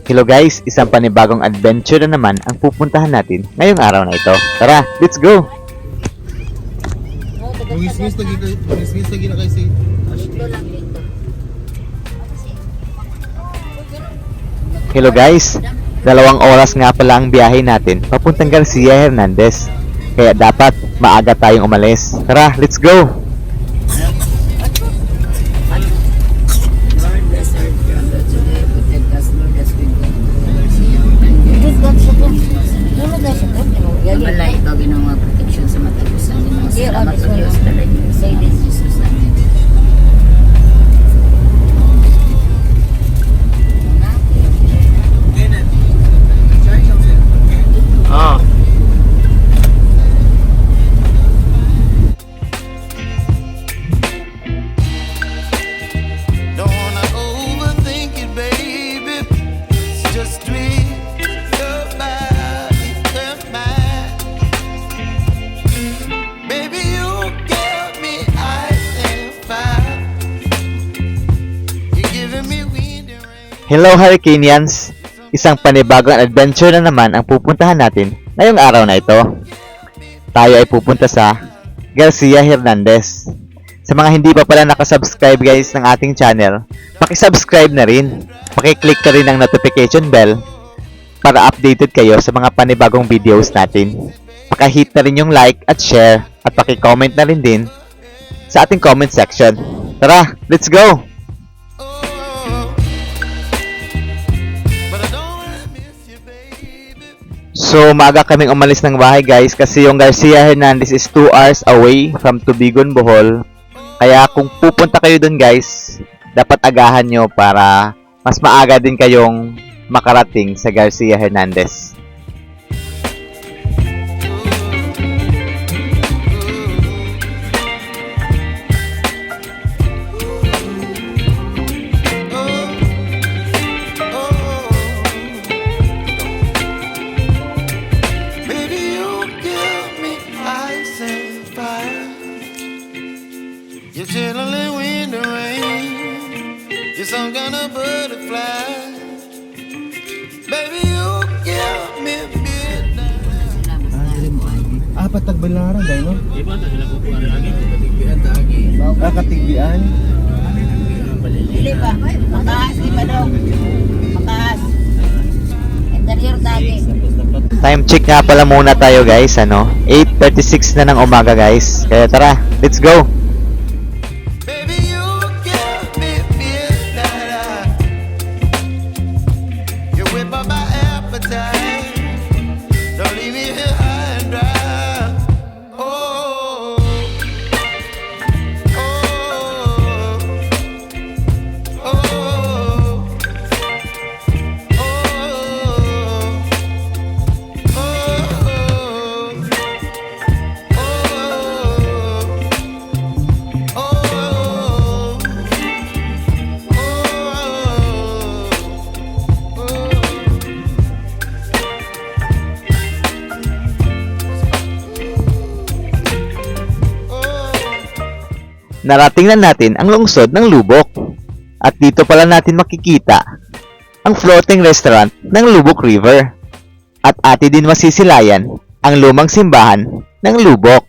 Hello guys, isang panibagong adventure na naman ang pupuntahan natin ngayong araw na ito. Tara, let's go! Buwis-wis lagi na kayo si Dito lang dito. Hello guys, 2 oras nga pala ang biyahe natin papuntang Garcia Hernandez. Kaya dapat maaga tayong umalis. Tara, let's go! Lord, bless our travel today. Protect us, Lord, as we go to Garcia Hernandez. Malay ikaw ginawa protection sa matagusan din mga salamat o Diyos dalay niyo sa ilin Jesus namin. Ah. Don't wanna overthink it, baby. It's just tweet your body, your mind. Baby, you give me ice and fire. You're giving me wind and rain. Hello Hurricaneans! Isang panibagong adventure na naman ang pupuntahan natin ngayong araw na ito. Tayo ay pupunta sa Garcia Hernandez. Sa mga hindi pa pala nakasubscribe guys ng ating channel, pakisubscribe na rin. Pakiclick ka rin ng notification bell para updated kayo sa mga panibagong videos natin. Pakahit na rin yung like at share at pakicomment na rin din sa ating comment section. Tara, let's go! But I don't wanna miss you, baby. So, maaga kaming umalis ng bahay guys kasi yung Garcia Hernandez is 2 hours away from Tubigon, Bohol. Kaya kung pupunta kayo dun guys, dapat agahan nyo para mas maaga din kayong makarating sa Garcia Hernandez. Baby, you give me ice and fire. You're chilling wind and rain. You're some kind of butterfly. Baby, you give me midnight. Apat tagbalaran dahil no? Katigbian. Dili ba? Makaas, di ba daw? Makaas. Interior dagi. Time check nga pala muna tayo guys, 8:36 na ng umaga guys. Kaya tara, let's go! Baby, you give me midnight. You whip up my appetite. Don't leave me here high and dry. Oh, oh, oh, oh, Narating na natin ang lungsod ng Lubok. At dito pala natin makikita ang floating restaurant ng Lubok River. At ati din masisilayan ang lumang simbahan ng Lubok.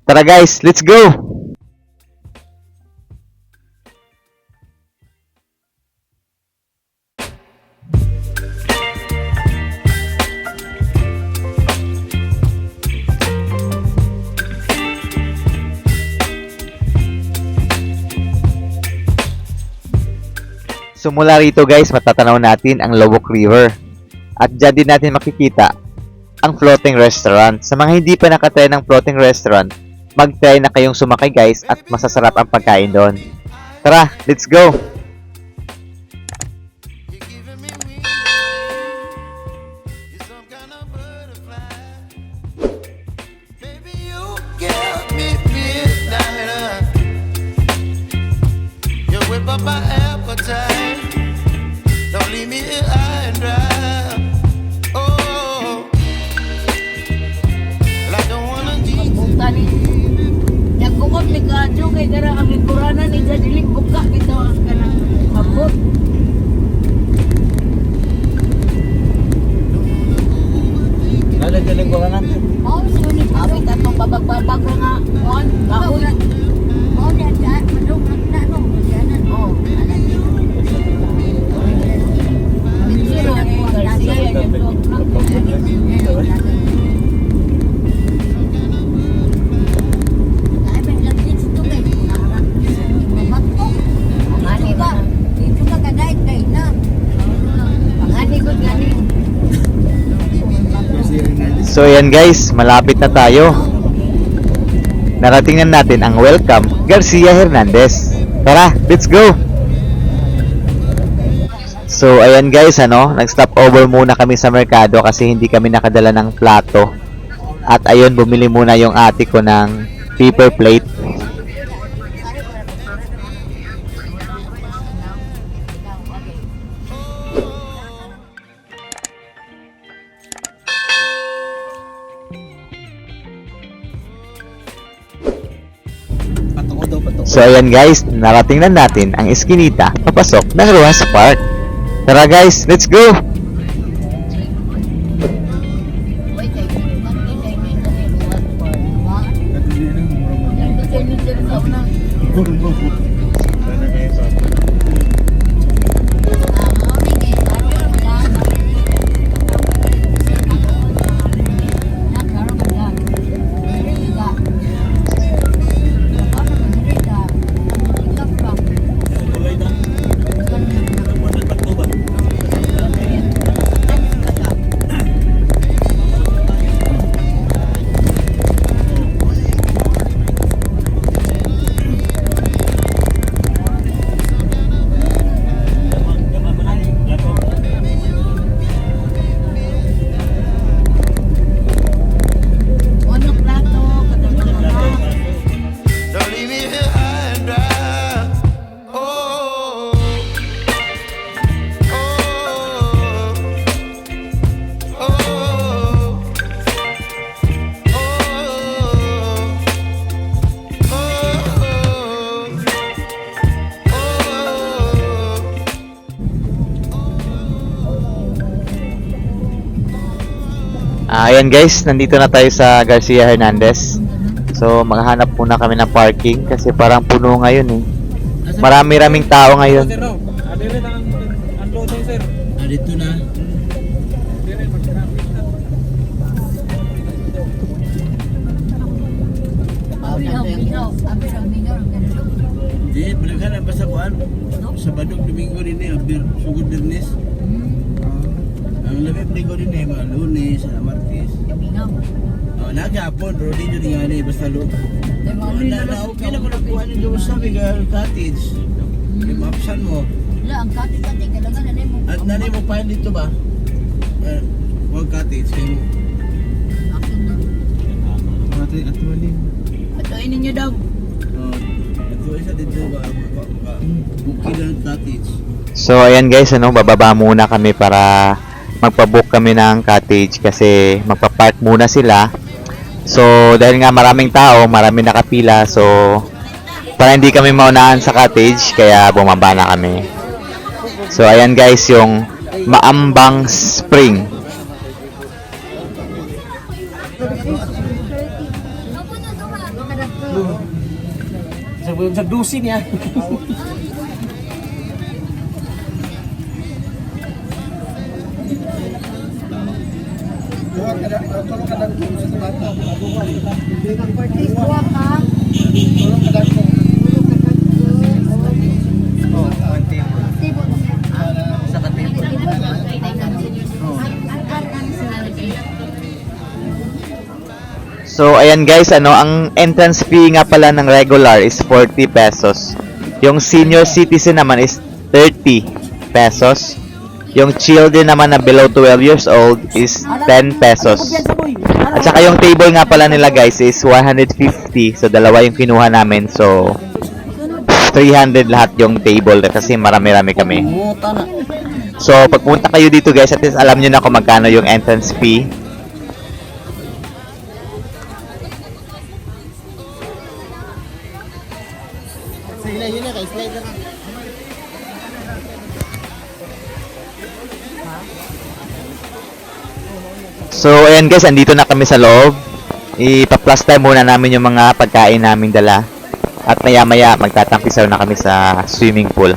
Tara guys, let's go! So mula rito guys, matatanaw natin ang Lubok River. At dyan din natin makikita ang floating restaurant. Sa mga hindi pa nakatry ng floating restaurant, mag-try na kayong sumakay guys at masasarap ang pagkain doon. Tara, let's go! you're giving me wind. You're some kind of butterfly. Baby, you give me midnight. You whip up my appetite. Don't leave me here high and dry. Oh, well, I don't wanna tease you. Punta ni. Yang kumot ni Kadyo kay gara ang likuranan ni Jadiling buka bitaw ang kanang So ayan guys, malapit na tayo. Narating na natin ang Welcome Garcia Hernandez. Tara, let's go! So ayan guys, nag-stop over muna kami sa merkado kasi hindi kami nakadala ng plato. At ayun, bumili muna yung ate ko ng paper plate. Patok daw, patok. So ayan guys, narating na natin ang eskinita papasok ng Ruas Park. Tara guys, let's go! Uy, kay Kay luwas pa. Ma, Katigbian ang mura mo. yan kasi yung sa una. Sana kayo sa Don't leave me here high and dry. Oh, oh, oh, Ayan guys, nandito na tayo sa Garcia Hernandez. So maghahanap muna kami ng parking kasi parang puno ngayon eh. Marami-raming tao ngayon. Sir, no? Rin ang unloading, sir. Dito na. Hindi, balikan na basta kuan. Sa Badog Domingo rin eh, Abir, Sugod Dernes. Ang lamig Domingo rin eh, mga Lunes, Martes. Nagapon, pero di nyo nga eh, basta lo. Okay na ko nakuha nyo doon sa Miguel Cottage. Yung mapsan mo. Ang kati-kati, kailangan na mo. At nanay mo pa dito ba? Huwag cottage kayo mo. Akin na. At mali. Patuin ninyo daw. Ito isa dito ba? Bukid ng cottage. So ayan guys, bababa muna kami para magpa-book kami ng cottage kasi magpa-park muna sila. So dahil nga maraming tao, marami nakapila, so para hindi kami maunahan sa cottage, kaya bumaba na kami. So ayan guys, yung Maambang Spring. Sa dusin niya. So ayan guys, ang entrance fee nga pala ng regular is 40 pesos. Yung senior citizen naman is 30 pesos. Yung children naman na below 12 years old is 10 pesos. At saka yung table nga pala nila guys is 150. So dalawa yung kinuha namin. So 300 lahat yung table kasi marami-rami kami. So pagpunta kayo dito guys, at least alam nyo na kung magkano yung entrance fee. So ayan guys, andito na kami sa loob. Ipa-plus time muna namin yung mga pagkain naming dala. At maya-maya magtatampisaw na kami sa swimming pool.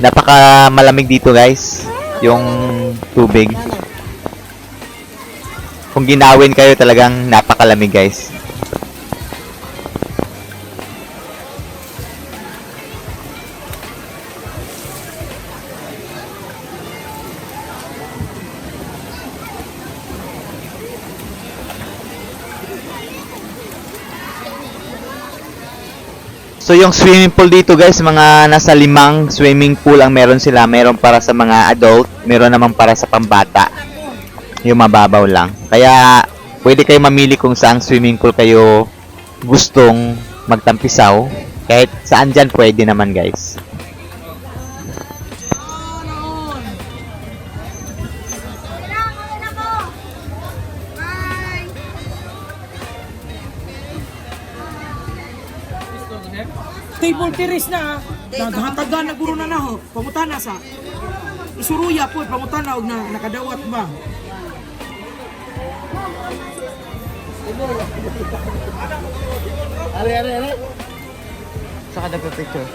Napaka malamig dito guys, yung tubig. Kung ginawin kayo, talagang napakalamig guys. So yung swimming pool dito guys, mga nasa 5 swimming pool ang meron sila. Meron para sa mga adult, meron naman para sa pambata. Yung mababaw lang. Kaya pwede kayo mamili kung saang swimming pool kayo gustong magtampisaw. Kahit saan dyan pwede naman guys. Table terrace na, naghatagan na guro na ho, pangutana sa isuruya po, pangutana og na nakadawat ba. Are. Saka nagpa-picture.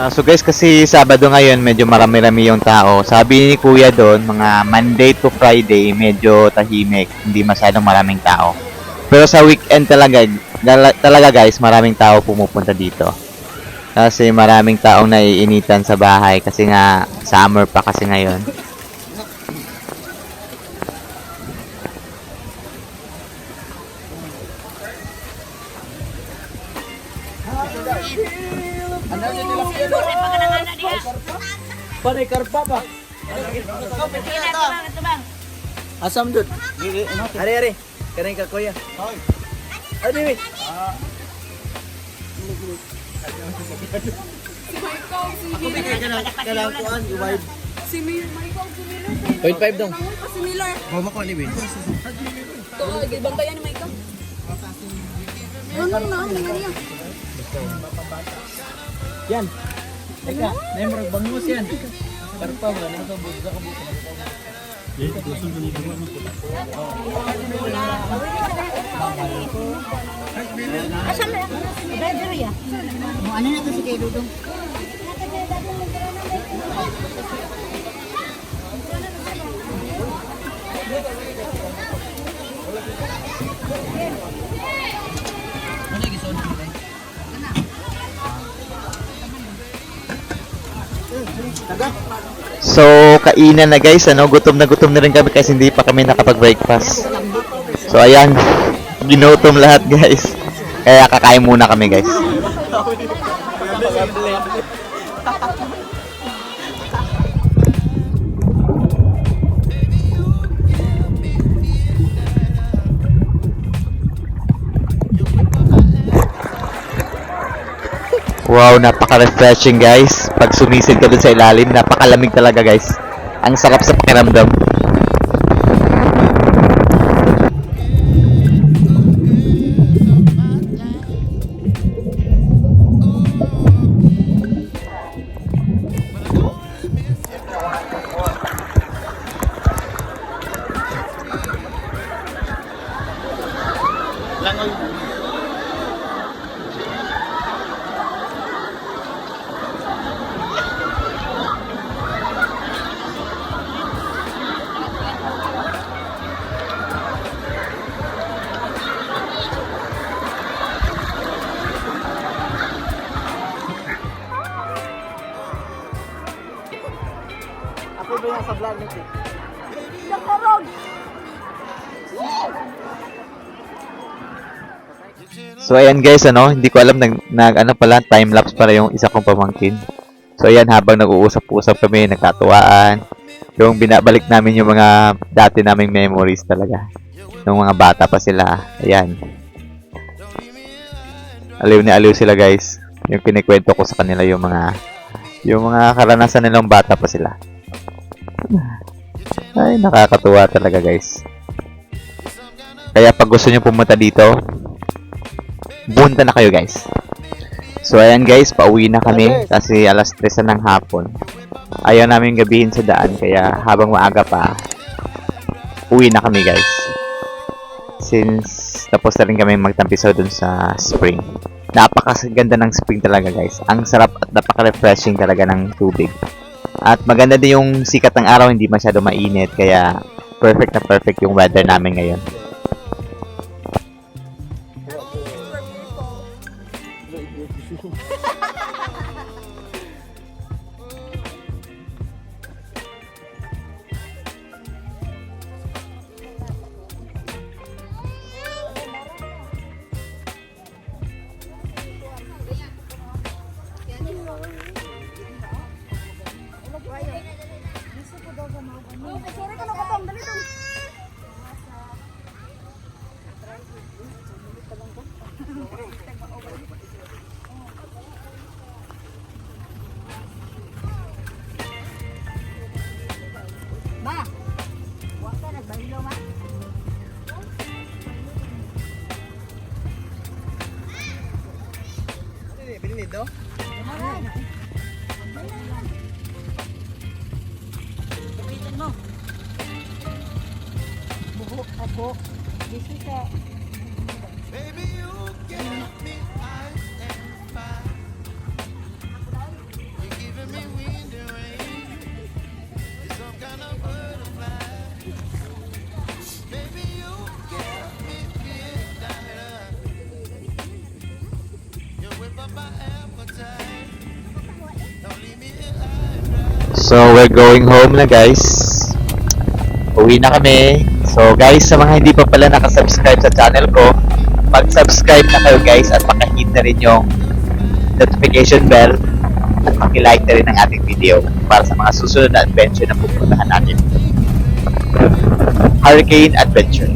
So guys, kasi Sabado ngayon, medyo marami-rami yung tao. Sabi ni Kuya doon, mga Monday to Friday, medyo tahimik. Hindi masyadong maraming tao. Pero sa weekend talaga guys, maraming tao pumupunta dito. Kasi maraming taong naiinitan sa bahay. Kasi nga, summer pa kasi ngayon. Panay karpa pa. Asam dud. Are. Kanay ka kuya. Adi wait. Ako bigay ka lang kuan, i-vibe. Si Michael, si Miller. 0.5 dong. Si Miller. Boma ko ni Win. Ito, bantayan ni Michael. Ano na, niya. Yan. Teka, naimurag bangus yan. Karpa ba? Nito busa ka busa. Asan na? Bedroom ya? Ano na to si Kay Dudong? So, kainan na guys, gutom na rin kami kasi hindi pa kami nakapag-breakfast. So, ayan, ginutom lahat guys. Kaya kakain muna kami guys. Wow, napaka-refreshing guys. Pag sumisid ka dun sa ilalim, napakalamig talaga guys. Ang sarap sa pakiramdam. Ako ba yung sa vlog nito? So ayan guys, hindi ko alam pala time lapse para yung isa kong pamangkin. So ayan, habang nag-uusap-usap kami, nagkatuwaan, yung binabalik namin yung mga dati naming memories talaga. Nung mga bata pa sila. Ayan. Aliw ni aliw sila guys. Yung kinikwento ko sa kanila yung mga karanasan nilang bata pa sila. Ay, nakakatuwa talaga guys. Kaya pag gusto nyo pumunta dito, punta na kayo guys. So ayan guys, pauwi na kami kasi alas 3 na ng hapon. Ayaw namin gabihin sa daan, kaya habang maaga pa, uwi na kami guys. Since tapos na rin kami magtampisaw dun sa spring. Napakaganda ng spring talaga guys. Ang sarap at napaka-refreshing talaga ng tubig. At maganda din yung sikat ng araw, hindi masyado mainit, kaya perfect na perfect yung weather namin ngayon. Sorry ka na katong, dali dong. Ma, huwag ka nagbalilo, ma. Kapitan mo. Buho, abo. This is a... Baby, you give me ice and fire. You're giving me wind and rain. You're some kind of butterfly. Baby, you give me midnight. You whip up my appetite. Don't leave me here high and dry. So, we're going home na guys. Uwi na kami. So guys, sa mga hindi pa pala nakasubscribe sa channel ko, mag-subscribe na kayo guys at pakahit na rin yung notification bell at pakilike na rin ang ating video para sa mga susunod na adventure na pupuntahan natin. Hurricane Adventure.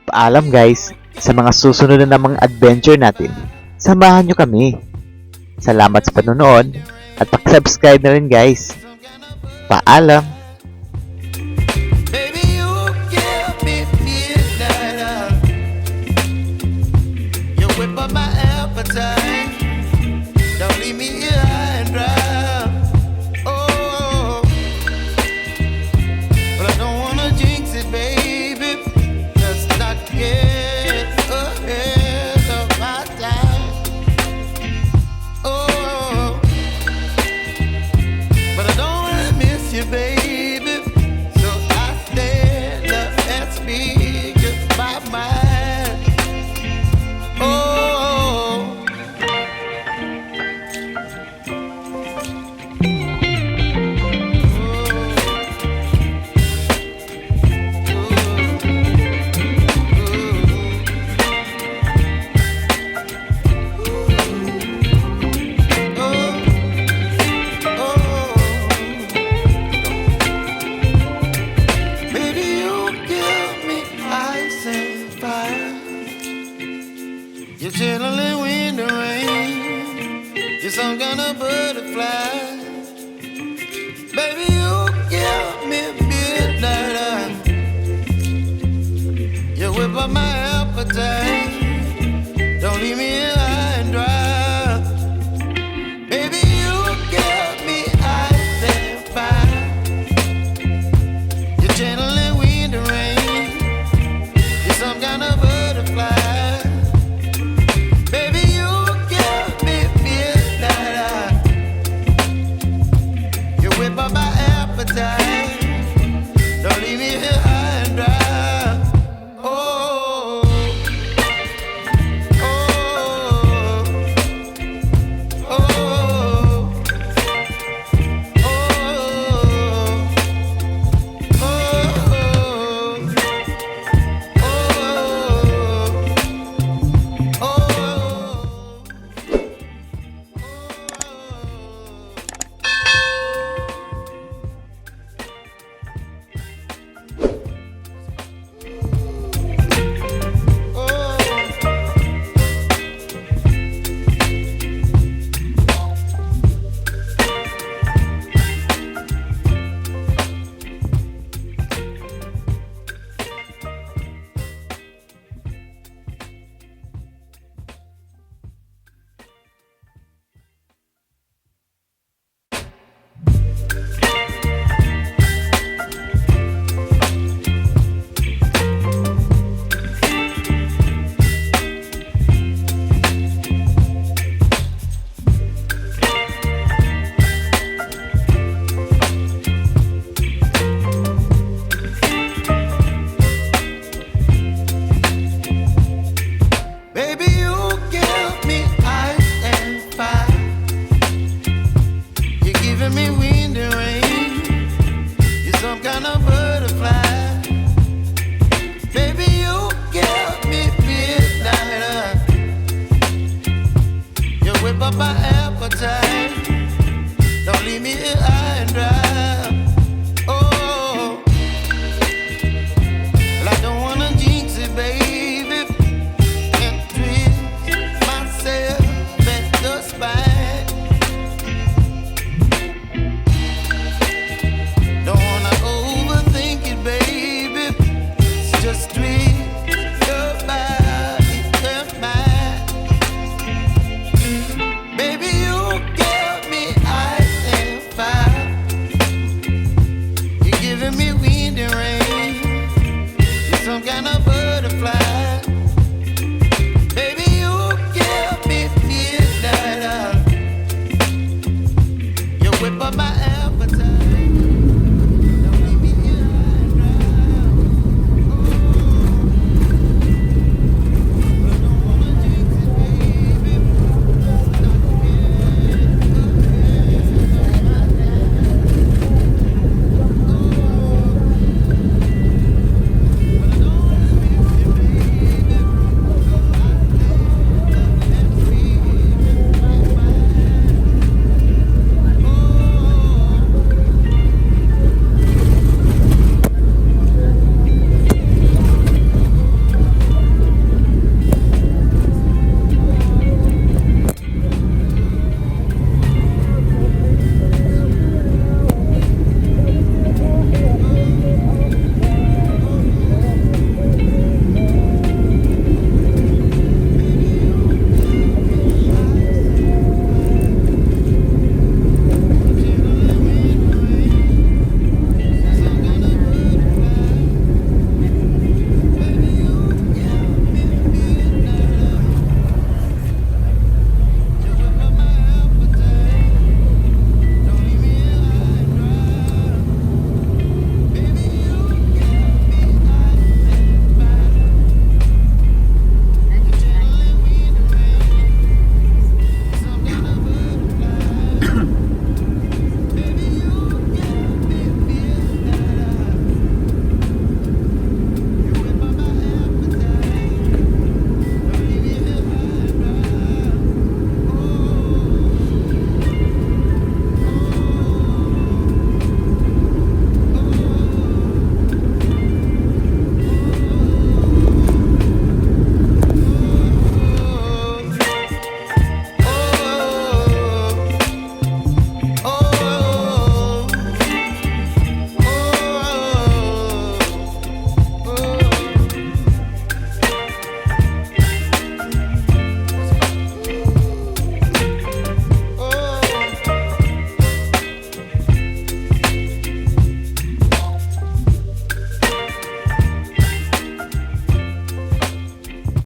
Paalam guys, sa mga susunod na namang adventure natin, samahan nyo kami. Salamat sa panonood at pag-subscribe na rin guys. Paalam! Baby, you give me midnight. You whip up my appetite. Don't leave me here high and dry. Oh, but I don't wanna jinx it, baby. Let's not get ahead of my time. Oh, but I don't wanna miss you, baby. So I stand up and speak just my mind. Oh, baby, you give me ice and fire. You're chilling wind and rain. You're some kind of butterfly. Baby, you give me midnight. You whip up my appetite.